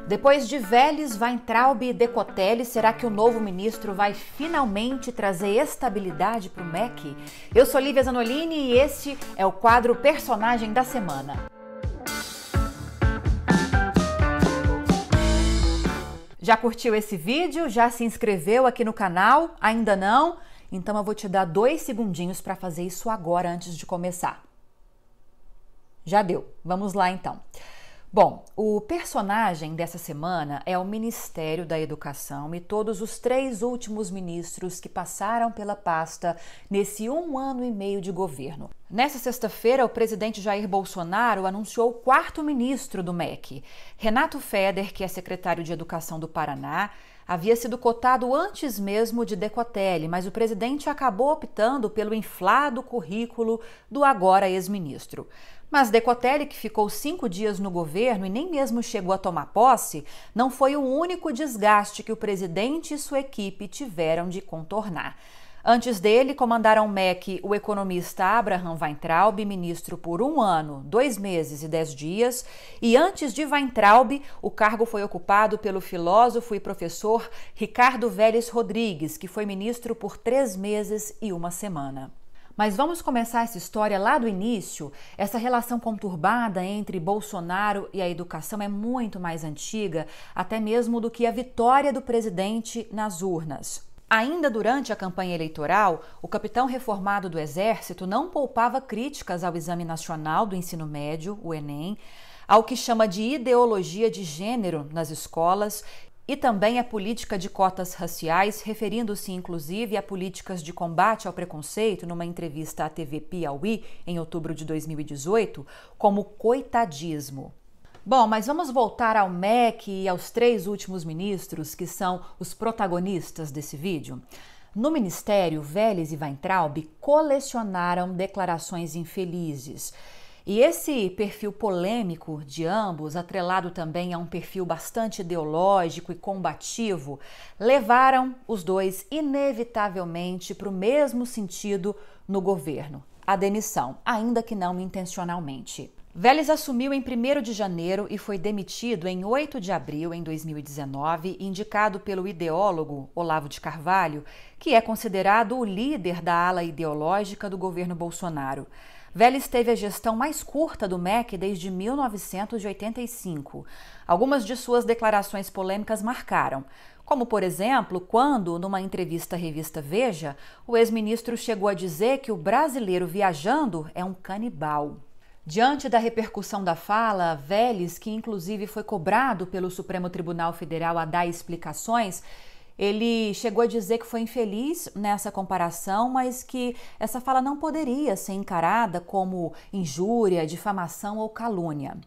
Depois de Vélez, Weintraub e Decotelli, será que o novo ministro vai finalmente trazer estabilidade para o MEC? Eu sou Lívia Zanolini e este é o quadro Personagem da Semana. Já curtiu esse vídeo? Já se inscreveu aqui no canal? Ainda não? Então eu vou te dar 2 segundinhos para fazer isso agora antes de começar. Já deu. Vamos lá então. Bom, o personagem dessa semana é o Ministério da Educação e todos os 3 últimos ministros que passaram pela pasta nesse 1 ano e meio de governo. Nessa sexta-feira, o presidente Jair Bolsonaro anunciou o 4º ministro do MEC. Renato Feder, que é secretário de Educação do Paraná, havia sido cotado antes mesmo de Decotelli, mas o presidente acabou optando pelo inflado currículo do agora ex-ministro. Mas Decotelli, que ficou 5 dias no governo e nem mesmo chegou a tomar posse, não foi o único desgaste que o presidente e sua equipe tiveram de contornar. Antes dele, comandaram o MEC o economista Abraham Weintraub, ministro por 1 ano, 2 meses e 10 dias, e antes de Weintraub, o cargo foi ocupado pelo filósofo e professor Ricardo Vélez Rodrigues, que foi ministro por 3 meses e 1 semana. Mas vamos começar essa história lá do início. Essa relação conturbada entre Bolsonaro e a educação é muito mais antiga, até mesmo do que a vitória do presidente nas urnas. Ainda durante a campanha eleitoral, o capitão reformado do Exército não poupava críticas ao Exame Nacional do Ensino Médio, o Enem, ao que chama de ideologia de gênero nas escolas e também a política de cotas raciais, referindo-se inclusive a políticas de combate ao preconceito numa entrevista à TV Piauí em outubro de 2018, como coitadismo. Bom, mas vamos voltar ao MEC e aos 3 últimos ministros que são os protagonistas desse vídeo. No ministério, Vélez e Weintraub colecionaram declarações infelizes. E esse perfil polêmico de ambos, atrelado também a um perfil bastante ideológico e combativo, levaram os dois inevitavelmente para o mesmo sentido no governo, a demissão, ainda que não intencionalmente. Vélez assumiu em 1º de janeiro e foi demitido em 8 de abril em 2019, indicado pelo ideólogo Olavo de Carvalho, que é considerado o líder da ala ideológica do governo Bolsonaro. Vélez teve a gestão mais curta do MEC desde 1985. Algumas de suas declarações polêmicas marcaram, como, por exemplo, quando, numa entrevista à revista Veja, o ex-ministro chegou a dizer que o brasileiro viajando é um canibal. Diante da repercussão da fala, Vélez, que inclusive foi cobrado pelo Supremo Tribunal Federal a dar explicações, ele chegou a dizer que foi infeliz nessa comparação, mas que essa fala não poderia ser encarada como injúria, difamação ou calúnia.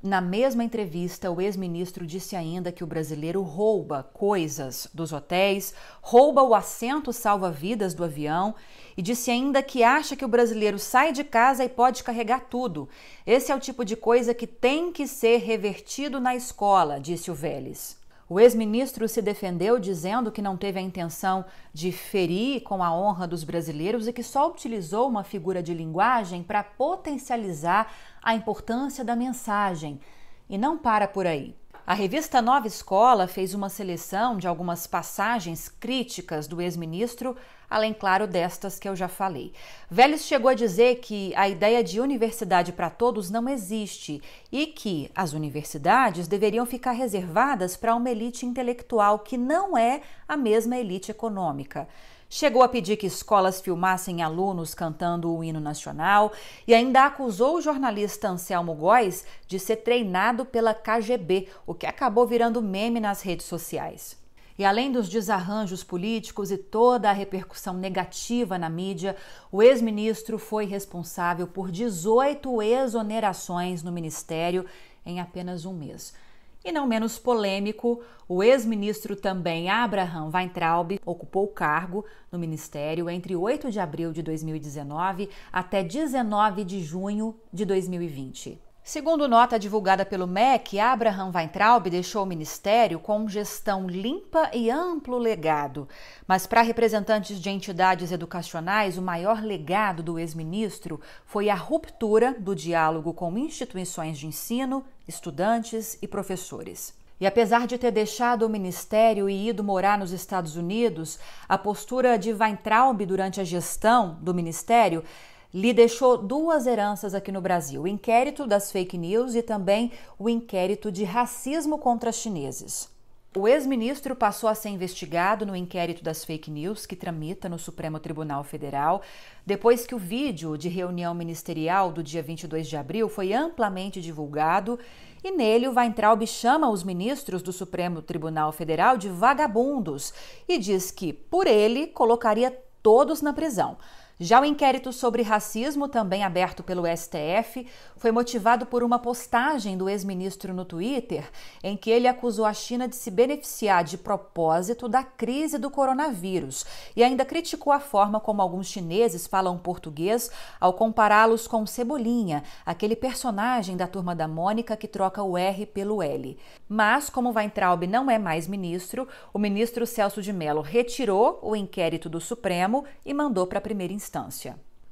Na mesma entrevista, o ex-ministro disse ainda que o brasileiro rouba coisas dos hotéis, rouba o assento salva-vidas do avião e disse ainda que acha que o brasileiro sai de casa e pode carregar tudo. Esse é o tipo de coisa que tem que ser revertido na escola, disse o Vélez. O ex-ministro se defendeu dizendo que não teve a intenção de ferir com a honra dos brasileiros e que só utilizou uma figura de linguagem para potencializar a importância da mensagem. E não para por aí. A revista Nova Escola fez uma seleção de algumas passagens críticas do ex-ministro, além, claro, destas que eu já falei. Vélez chegou a dizer que a ideia de universidade para todos não existe e que as universidades deveriam ficar reservadas para uma elite intelectual que não é a mesma elite econômica. Chegou a pedir que escolas filmassem alunos cantando o hino nacional e ainda acusou o jornalista Anselmo Góes de ser treinado pela KGB, o que acabou virando meme nas redes sociais. E além dos desarranjos políticos e toda a repercussão negativa na mídia, o ex-ministro foi responsável por 18 exonerações no ministério em apenas 1 mês. E não menos polêmico, o ex-ministro também Abraham Weintraub ocupou o cargo no ministério entre 8 de abril de 2019 até 19 de junho de 2020. Segundo nota divulgada pelo MEC, Abraham Weintraub deixou o ministério com gestão limpa e amplo legado. Mas para representantes de entidades educacionais, o maior legado do ex-ministro foi a ruptura do diálogo com instituições de ensino, estudantes e professores. E apesar de ter deixado o ministério e ido morar nos Estados Unidos, a postura de Weintraub durante a gestão do ministério lhe deixou duas heranças aqui no Brasil: o inquérito das fake news e também o inquérito de racismo contra chineses. O ex-ministro passou a ser investigado no inquérito das fake news que tramita no Supremo Tribunal Federal, depois que o vídeo de reunião ministerial do dia 22 de abril foi amplamente divulgado e nele o Weintraub chama os ministros do Supremo Tribunal Federal de vagabundos e diz que, por ele, colocaria todos na prisão. Já o inquérito sobre racismo, também aberto pelo STF, foi motivado por uma postagem do ex-ministro no Twitter, em que ele acusou a China de se beneficiar de propósito da crise do coronavírus e ainda criticou a forma como alguns chineses falam português ao compará-los com Cebolinha, aquele personagem da Turma da Mônica que troca o R pelo L. Mas, como Weintraub não é mais ministro, o ministro Celso de Mello retirou o inquérito do Supremo e mandou para a primeira instância.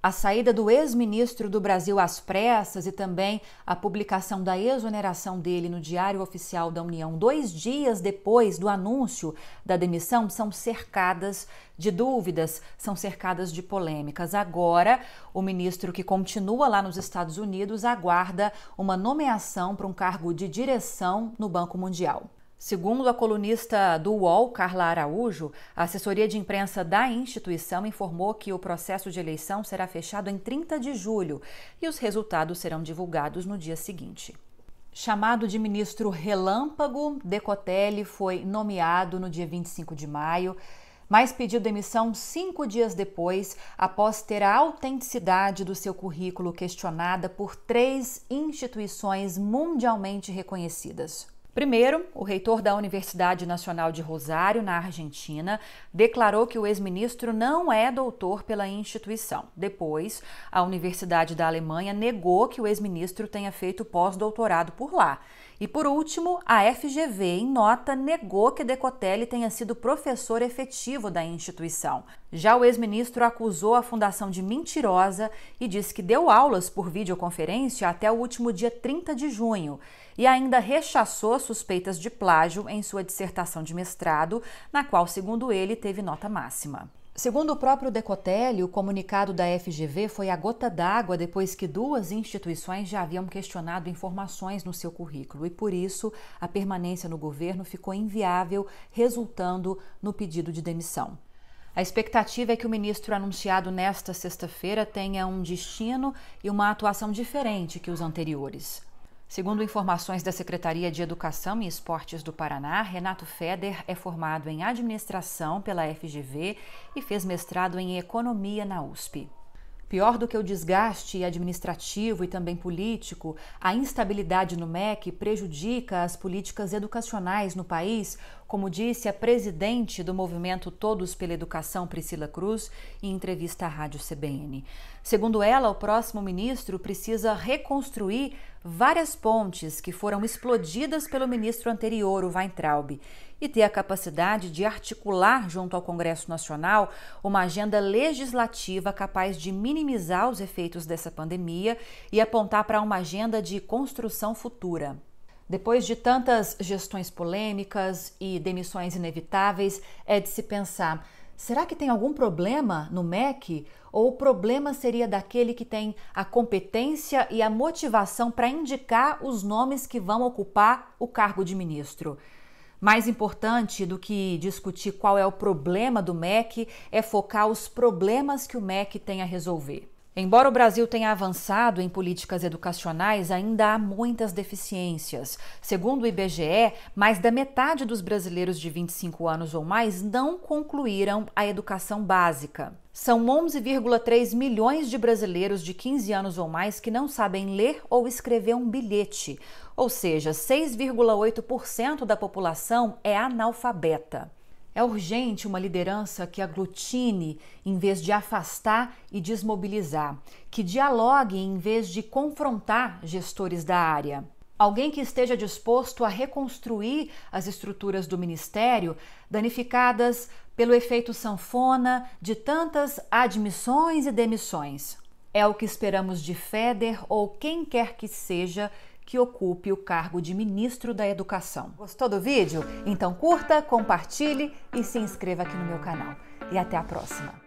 A saída do ex-ministro do Brasil às pressas e também a publicação da exoneração dele no Diário Oficial da União 2 dias depois do anúncio da demissão são cercadas de dúvidas, são cercadas de polêmicas. Agora, o ministro que continua lá nos Estados Unidos aguarda uma nomeação para um cargo de direção no Banco Mundial. Segundo a colunista do UOL, Carla Araújo, a assessoria de imprensa da instituição informou que o processo de eleição será fechado em 30 de julho e os resultados serão divulgados no dia seguinte. Chamado de ministro relâmpago, Decotelli foi nomeado no dia 25 de maio, mas pediu demissão 5 dias depois, após ter a autenticidade do seu currículo questionada por 3 instituições mundialmente reconhecidas. Primeiro, o reitor da Universidade Nacional de Rosário, na Argentina, declarou que o ex-ministro não é doutor pela instituição. Depois, a Universidade da Alemanha negou que o ex-ministro tenha feito pós-doutorado por lá. E, por último, a FGV, em nota, negou que Decotelli tenha sido professor efetivo da instituição. Já o ex-ministro acusou a fundação de mentirosa e disse que deu aulas por videoconferência até o último dia 30 de junho e ainda rechaçou suspeitas de plágio em sua dissertação de mestrado, na qual, segundo ele, teve nota máxima. Segundo o próprio Decotelli, o comunicado da FGV foi a gota d'água depois que 2 instituições já haviam questionado informações no seu currículo e, por isso, a permanência no governo ficou inviável, resultando no pedido de demissão. A expectativa é que o ministro anunciado nesta sexta-feira tenha um destino e uma atuação diferente que os anteriores. Segundo informações da Secretaria de Educação e Esportes do Paraná, Renato Feder é formado em administração pela FGV e fez mestrado em economia na USP. Pior do que o desgaste administrativo e também político, a instabilidade no MEC prejudica as políticas educacionais no país, como disse a presidente do movimento Todos pela Educação, Priscila Cruz, em entrevista à Rádio CBN. Segundo ela, o próximo ministro precisa reconstruir várias pontes que foram explodidas pelo ministro anterior, o Weintraub, e ter a capacidade de articular junto ao Congresso Nacional uma agenda legislativa capaz de minimizar os efeitos dessa pandemia e apontar para uma agenda de construção futura. Depois de tantas gestões polêmicas e demissões inevitáveis, é de se pensar: será que tem algum problema no MEC? Ou o problema seria daquele que tem a competência e a motivação para indicar os nomes que vão ocupar o cargo de ministro? Mais importante do que discutir qual é o problema do MEC é focar os problemas que o MEC tem a resolver. Embora o Brasil tenha avançado em políticas educacionais, ainda há muitas deficiências. Segundo o IBGE, mais da metade dos brasileiros de 25 anos ou mais não concluíram a educação básica. São 11,3 milhões de brasileiros de 15 anos ou mais que não sabem ler ou escrever um bilhete, ou seja, 6,8% da população é analfabeta. É urgente uma liderança que aglutine em vez de afastar e desmobilizar, que dialogue em vez de confrontar gestores da área. Alguém que esteja disposto a reconstruir as estruturas do ministério danificadas pelo efeito sanfona de tantas admissões e demissões. É o que esperamos de Feder ou quem quer que seja que ocupe o cargo de ministro da Educação. Gostou do vídeo? Então curta, compartilhe e se inscreva aqui no meu canal. E até a próxima!